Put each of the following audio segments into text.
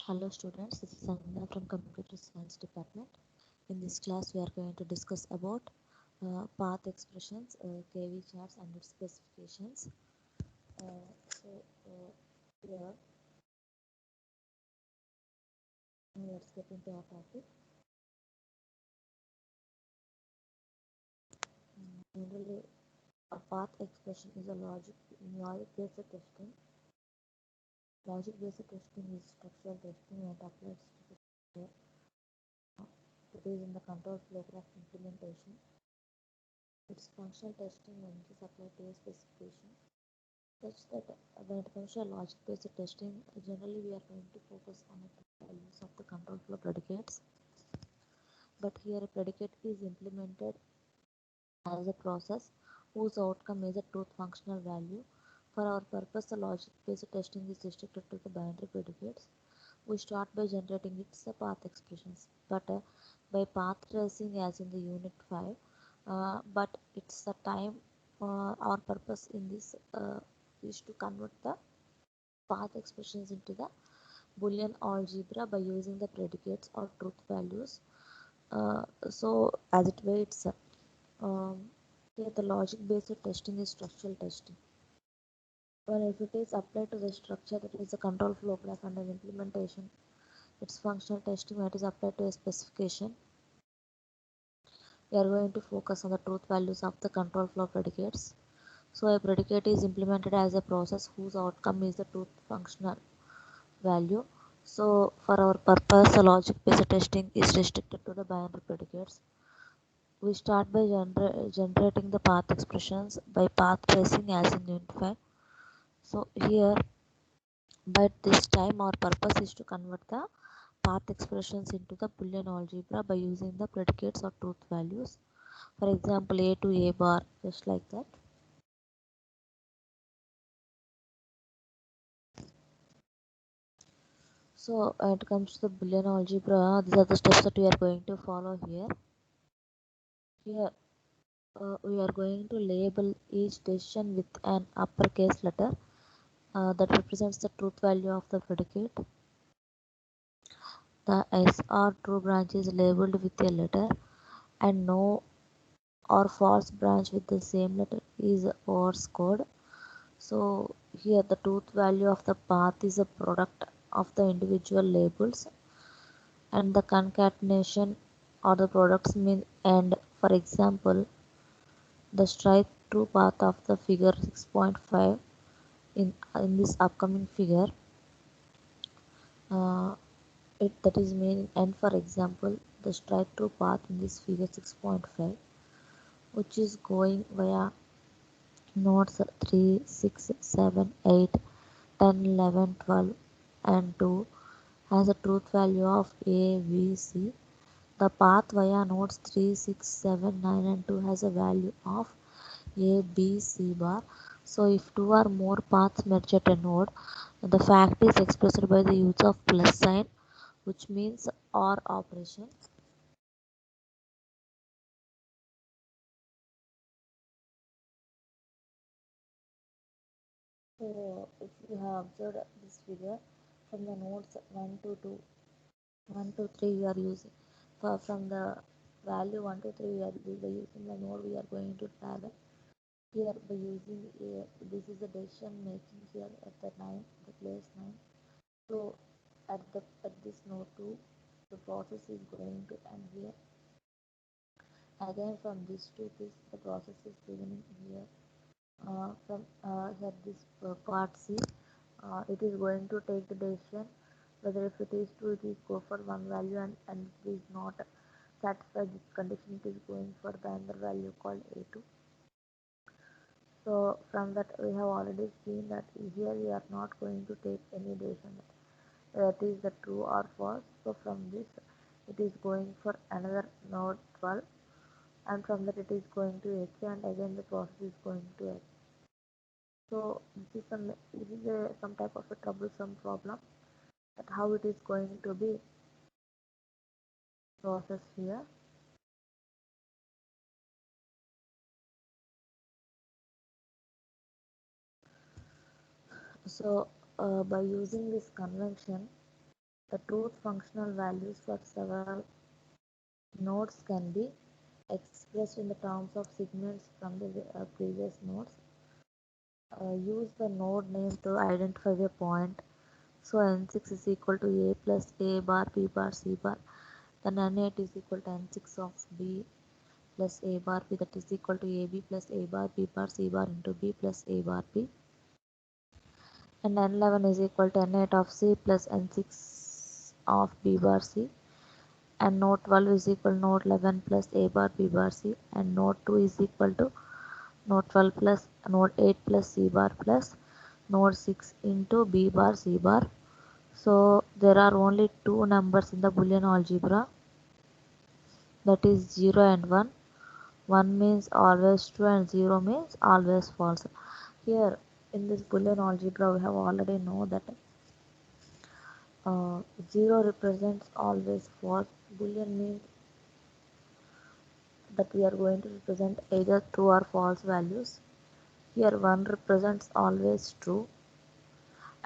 Hello students, this is Sandhya from Computer Science Department. In this class, we are going to discuss about path expressions, KV charts and its specifications. So here, let's get into our topic. Generally, a path expression is a logic-based testing. Logic-based testing is structural testing and applies to the software. It is in the control flow graph implementation. It's functional testing when it is applied to a specification. Such that when it comes to logic-based testing, generally we are going to focus on the values of the control flow predicates. But here a predicate is implemented as a process whose outcome is a truth functional value. For our purpose, the logic-based testing is restricted to the binary predicates. We start by generating its path expressions, but by path tracing as in the unit 5. But it's the time our purpose in this is to convert the path expressions into the Boolean algebra by using the predicates or truth values. So as it waits, um, here the logic-based testing is structural testing. When if it is applied to the structure, that is the control flow graph and an implementation, it's functional testing when it is applied to a specification. We are going to focus on the truth values of the control flow predicates. So a predicate is implemented as a process whose outcome is the truth functional value. So for our purpose, the logic-based testing is restricted to the binary predicates. We start by generating the path expressions by path tracing as in unit 5. So here, but this time our purpose is to convert the path expressions into the Boolean algebra by using the predicates or truth values. For example, a to a bar, just like that. So when it comes to the Boolean algebra, these are the steps that we are going to follow here. Here we are going to label each decision with an uppercase letter that represents the truth value of the predicate. The S or true branch is labeled with a letter, and no or false branch with the same letter is overscored. So here the truth value of the path is a product of the individual labels, and the concatenation or the products mean and. For example, the straight true path of the figure 6.5 in this upcoming figure, uh, that is mean. And for example, the straight true path in this figure 6.5, which is going via nodes 3, 6, 7, 8, 10, 11, 12 and 2, has a truth value of a, b, c. The path via nodes 3, 6, 7, 9 and 2 has a value of a, b, c bar. So if two or more paths merge at a node, the fact is expressed by the use of plus sign, which means OR operation. So if you have observed this figure, from the nodes 1 to 2, 1 to 3 we are using, from the value 1 to 3 we are using the node we are going to travel. Here by using a, this is the decision making here at the 9, the place 9. So at this node 2, the process is going to end here. Again from this to this, the process is beginning here. From here this part C, it is going to take the decision whether if it is true, it is go for one value, and it is not satisfied this condition, it is going for the another value called A2. So from that we have already seen that here we are not going to take any decision that is the true or false. So from this it is going for another node 12, and from that it is going to H, and again the process is going to H. So this is some type of a troublesome problem, that how it is going to be processed here. So by using this convention, The truth functional values for several nodes can be expressed in the terms of segments from the previous nodes. Use the node name to identify a point. So n6 is equal to a plus a bar b bar c bar. Then n8 is equal to n6 of b plus a bar b, that is equal to ab plus a bar b bar c bar into b plus a bar b. And n11 is equal to n8 of c plus n6 of b bar c. And node 12 is equal to node 11 plus a bar b bar c. And node 2 is equal to node 12 plus node 8 plus c bar plus node 6 into b bar c bar. So there are only two numbers in the Boolean algebra, that is 0 and 1. 1 means always true and 0 means always false. Here in this Boolean algebra we have already know that 0 represents always false. Boolean means that we are going to represent either true or false values. Here 1 represents always true,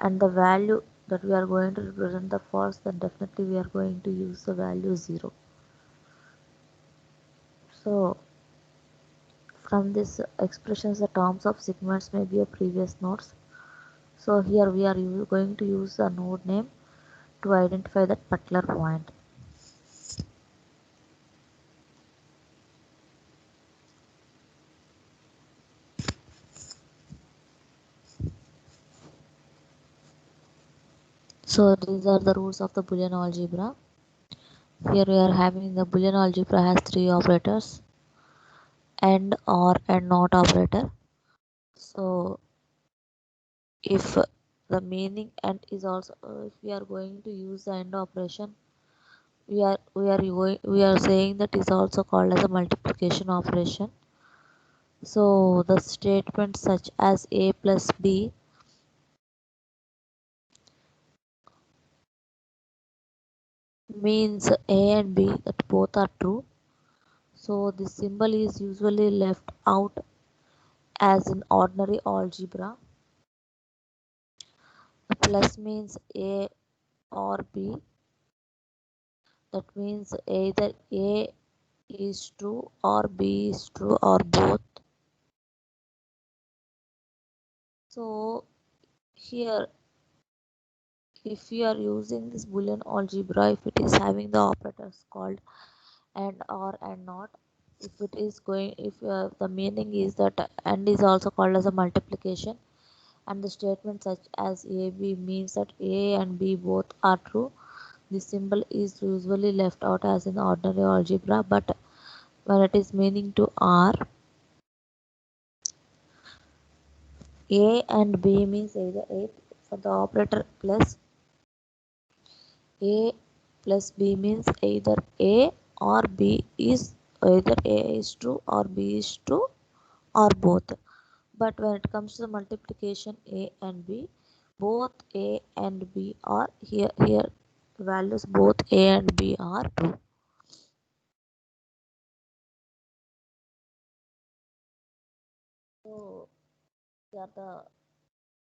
and the value that we are going to represent the false, then definitely we are going to use the value 0. So from this expressions the terms of segments may be a previous nodes. So here we are going to use the node name to identify that particular point. So these are the rules of the Boolean algebra. Here we are having the Boolean algebra has three operators: AND, OR, and NOT operator. So if the meaning AND is also if we are going to use the AND operation, we are saying that is also called as a multiplication operation. So the statement such as a plus b means a and b that both are true. So this symbol is usually left out as in ordinary algebra. The plus means a or b, that means either a is true or b is true or both. So here if we are using this Boolean algebra, if it is having the operators called and or and not, if it is going, if the meaning is that and is also called as a multiplication, and the statement such as a b means that a and b both are true, this symbol is usually left out as in ordinary algebra. But when it is meaning to r, a and b means either a for the operator plus a plus b means either a or b is either a is true or b is true or both. But when it comes to the multiplication a and b, both a and b are here values both a and b are true. So they are the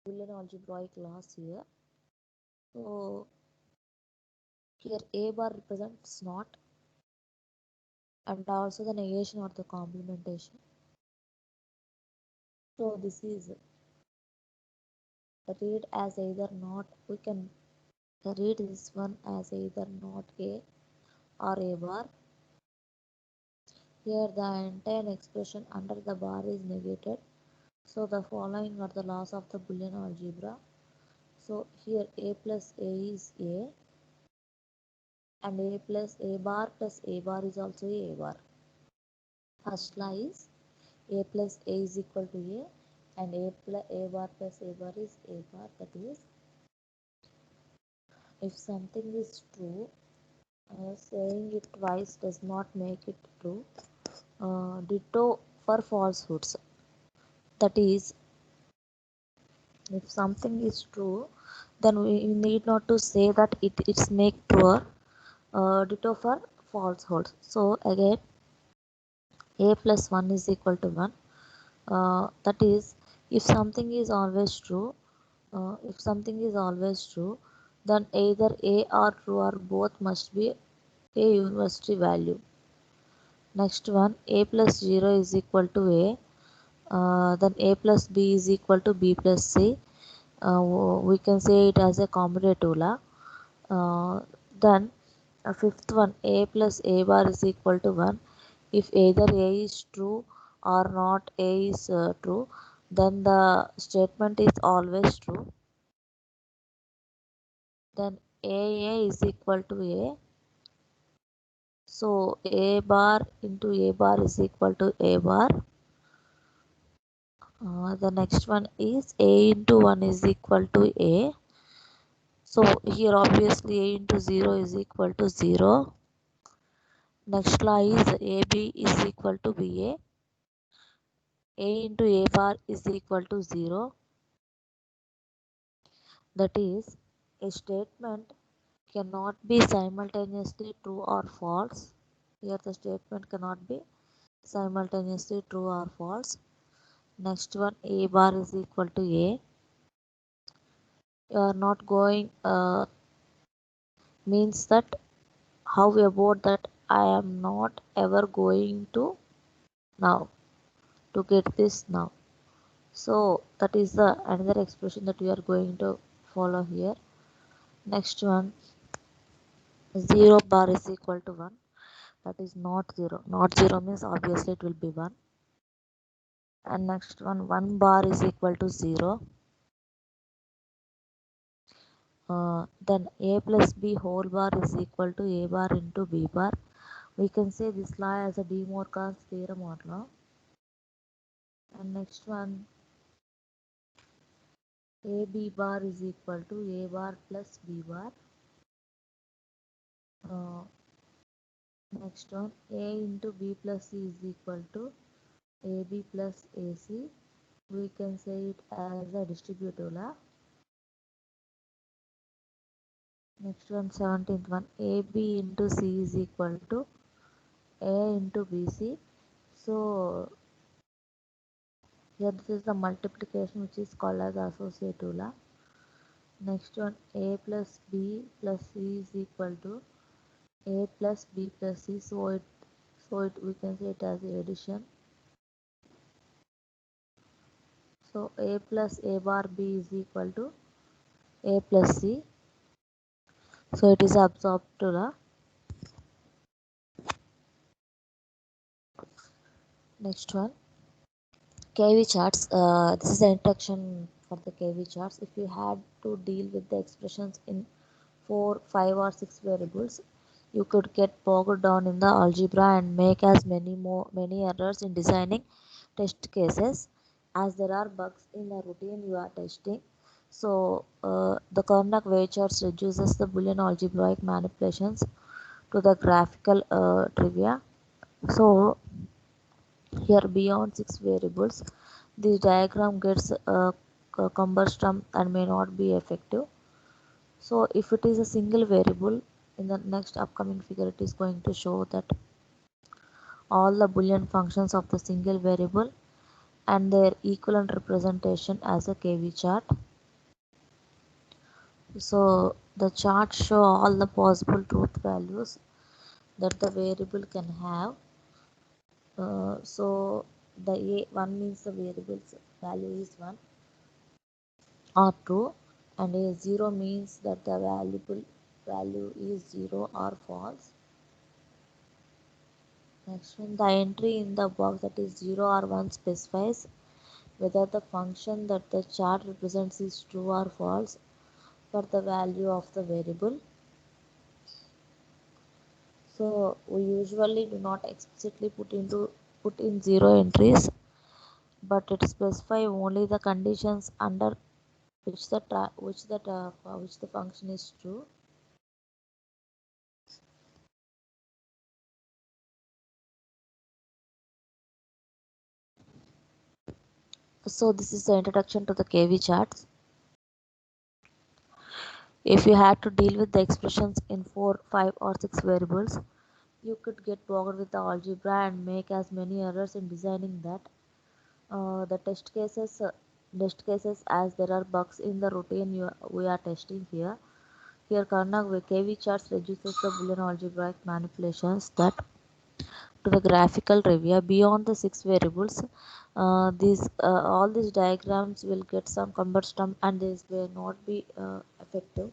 Boolean algebraic laws here. So here a bar represents not, and also the negation or the complementation. So this is read as either not, we can read this one as either not a or a bar. Here the entire expression under the bar is negated. So the following are the laws of the Boolean algebra. So here a plus a is a, and a plus a bar is also a bar. First law is a plus a is equal to a, and a bar plus a bar is a bar. That is, if something is true, saying it twice does not make it true. Ditto for falsehoods. That is, if something is true, then we need not to say that it's make truer. Ditto for falsehoods. So again, a plus 1 is equal to 1. That is, if something is always true, then either A or true or both must be a university value. Next one, A plus 0 is equal to A, then A plus B is equal to B plus C. We can say it as a combinative law. Then fifth one, A plus A bar is equal to 1. If either A is true or not A is true, then the statement is always true. Then A is equal to A. So A bar into A bar is equal to A bar. The next one is A into 1 is equal to A. So here obviously A into 0 is equal to 0. Next law is AB is equal to BA. A into A bar is equal to 0. That is, a statement cannot be simultaneously true or false. Here the statement cannot be simultaneously true or false. Next one, A bar is equal to A. You are not going means that how about that I am not ever going to now to get this now. So that is the another expression that we are going to follow here. Next one, 0 bar is equal to 1. That is not 0. Not 0 means obviously it will be 1. And next one, 1 bar is equal to 0. Then A plus B whole bar is equal to A bar into B bar. We can say this law as a De Morgan's theorem or law. And next one, AB bar is equal to A bar plus B bar. Next one, A into B plus C is equal to AB plus AC. We can say it as a distributive law. Next one, 17th one, AB into C is equal to A into BC. So here this is the multiplication which is called as associative law. Next one, A plus B plus C is equal to A plus B plus C. So it we can say it as addition. So A plus A bar B is equal to A plus C. So it is absorbed to the next one. KV charts. This is the introduction for the KV charts. If you had to deal with the expressions in 4, 5 or 6 variables, you could get bogged down in the algebra and make as many errors in designing test cases as there are bugs in the routine you are testing. So the Karnack-Weight charts reduces the Boolean algebraic manipulations to the graphical trivia. So here beyond 6 variables, this diagram gets cumbersome and may not be effective. So if it is a single variable, in the next upcoming figure it is going to show that all the Boolean functions of the single variable and their equivalent representation as a KV chart. So the chart show all the possible truth values that the variable can have. So the A1 means the variable's value is 1 or true, and A0 means that the valuable value is 0 or false. Next one, the entry in the box that is 0 or 1 specifies whether the function that the chart represents is true or false for the value of the variable. So we usually do not explicitly put in 0 entries, but it specifies only the conditions under which the function is true. So this is the introduction to the KV charts. If you had to deal with the expressions in 4, 5 or 6 variables, you could get bogged with the algebra and make as many errors in designing that. The test cases as there are bugs in the routine we are testing here. Here Karnack KV charts reduces the Boolean algebraic manipulations that to the graphical review beyond the 6 variables. These all these diagrams will get some cumbersome and this will not be effective.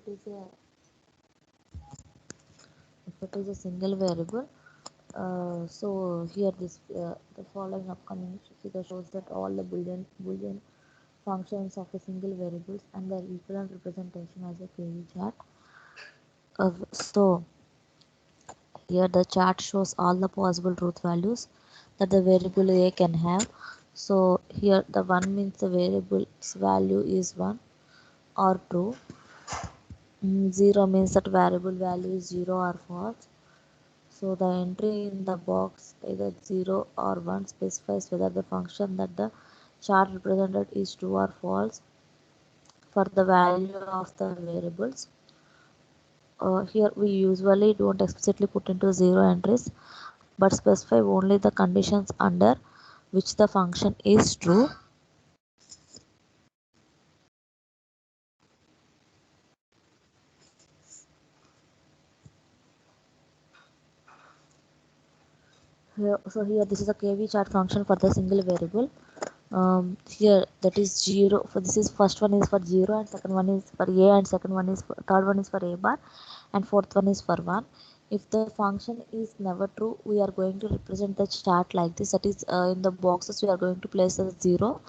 So if it is a single variable, so here this the following upcoming figure shows that all the boolean functions of a single variables and their equivalent representation as a KV chart. So here the chart shows all the possible truth values that the variable A can have. So here the 1 means the variable's value is 1 or true. 0 means that variable value is 0 or false. So the entry in the box either 0 or 1 specifies whether the function that the chart represented is true or false for the value of the variables. Here we usually don't explicitly put into 0 entries but specify only the conditions under which the function is true. So here this is a KV chart function for the single variable. Here that is 0 for this is first one is for 0 and second one is for A and second one is for, third one is for A bar and fourth one is for 1. If the function is never true, we are going to represent the chart like this, that is in the boxes we are going to place a 0,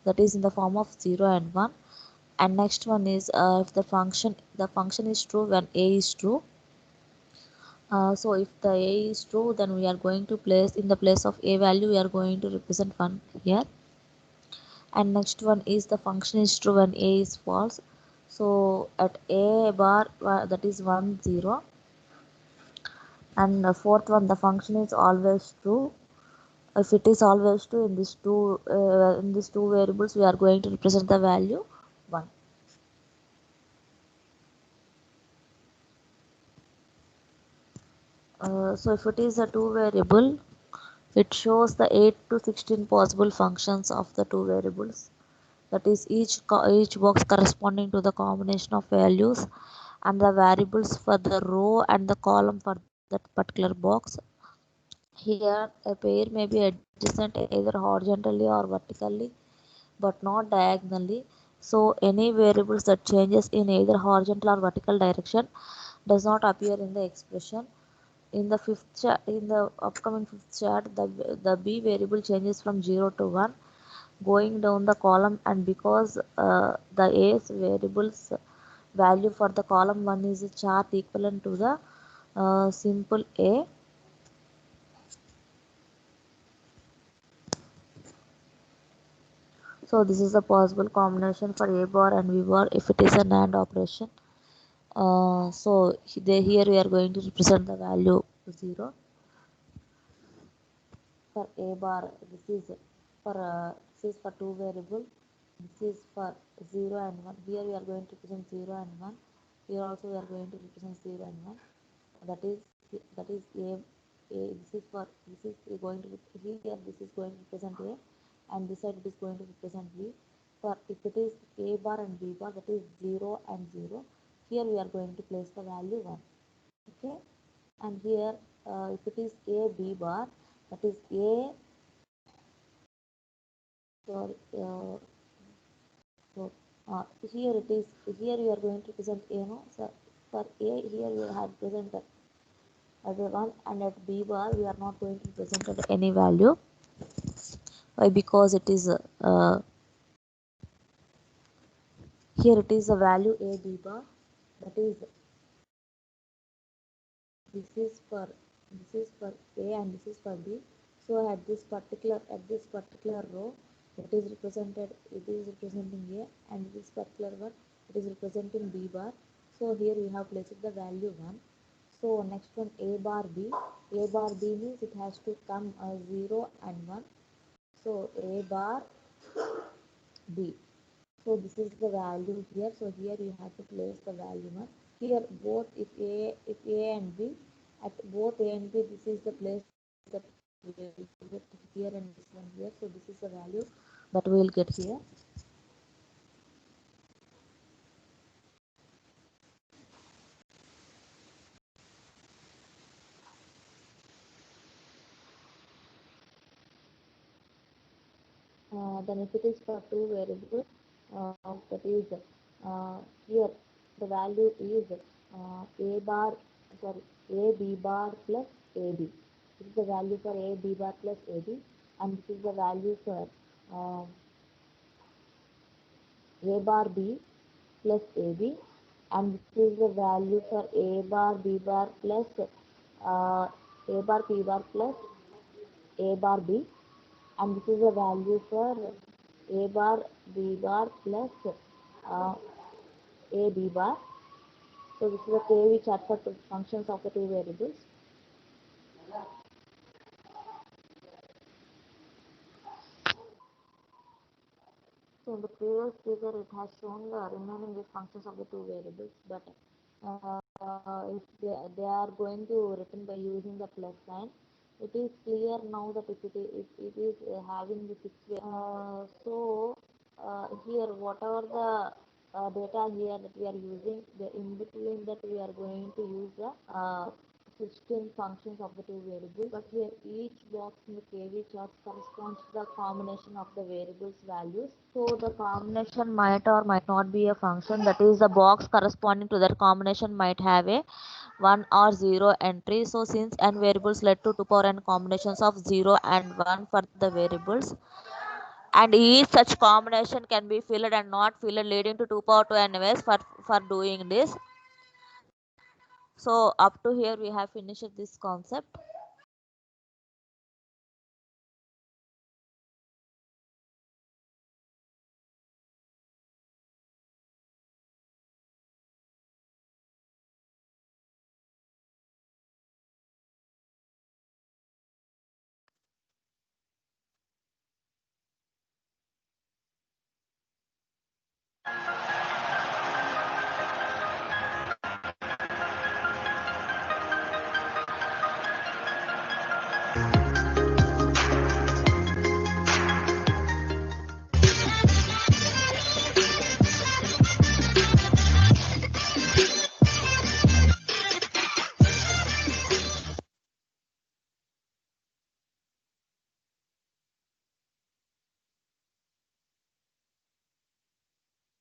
that is in the form of 0 and 1. And next one is if the function is true when A is true. So if the A is true, then we are going to place in the place of A value we are going to represent 1 here. And next one is the function is true when A is false. So at A bar that is 1 0. And the fourth one, the function is always true. If it is always true in these two variables we are going to represent the value 1. So if it is a two variable, it shows the 8 to 16 possible functions of the two variables, that is each box corresponding to the combination of values and the variables for the row and the column for that particular box. Here a pair may be adjacent either horizontally or vertically but not diagonally. So any variables that changes in either horizontal or vertical direction does not appear in the expression. In the upcoming fifth chart, the B variable changes from 0 to 1 going down the column, and because the A's variables value for the column 1 is a chart equivalent to the simple A. So this is a possible combination for A bar and B bar if it is an AND operation. So here we are going to represent the value 0 for A bar. This is for two variable. This is for 0 and 1. Here we are going to represent 0 and 1. Here also we are going to represent 0 and 1. That is a this is for this is going to here this is going to represent a, and this side it is going to represent b. For if it is a bar and b bar, that is 0 and 0, here we are going to place the value 1. Okay, and here if it is a b bar, that is a sorry so here it is, here you are going to present a, no, so for a here you have presented as a 1, and at b bar we are not going to present any value. Why? Because it is here it is a value a b bar, that is this is for a and this is for b. So at this particular row, it is representing a, and this particular one it is representing b bar. So here we have placed the value 1. So next one, a bar b. A bar b means it has to come 0 and 1. So a bar b. So this is the value here. So here you have to place the value 1. Here both if a and b, at both a and b, this is the place that we will get here and this one here. So this is the value that we will get here. Then if it is for two variables, that is here the value is a bar sorry a b bar plus ab. This is the value for a b bar plus ab, and this is the value for a bar b plus ab, and this is the value for a bar b bar plus a bar b bar plus a bar b, and this is the value for a bar b bar plus uh, a b bar. So this is the KV chart for functions of the two variables. So in the previous figure, it has shown the remaining functions of the two variables, but if they are going to written by using the plus sign, it is clear now that if it is having the six so here whatever the data here that we are using, the in between that we are going to use the 16 functions of the two variables, but here each box in the KV chart corresponds to the combination of the variables values. So the combination might or might not be a function, that is the box corresponding to that combination might have a 1 or 0 entry. So since n variables led to 2 power n combinations of 0 and 1 for the variables, and each such combination can be filled and not filled, leading to 2 power 2 n ways for doing this. So up to here we have finished this concept.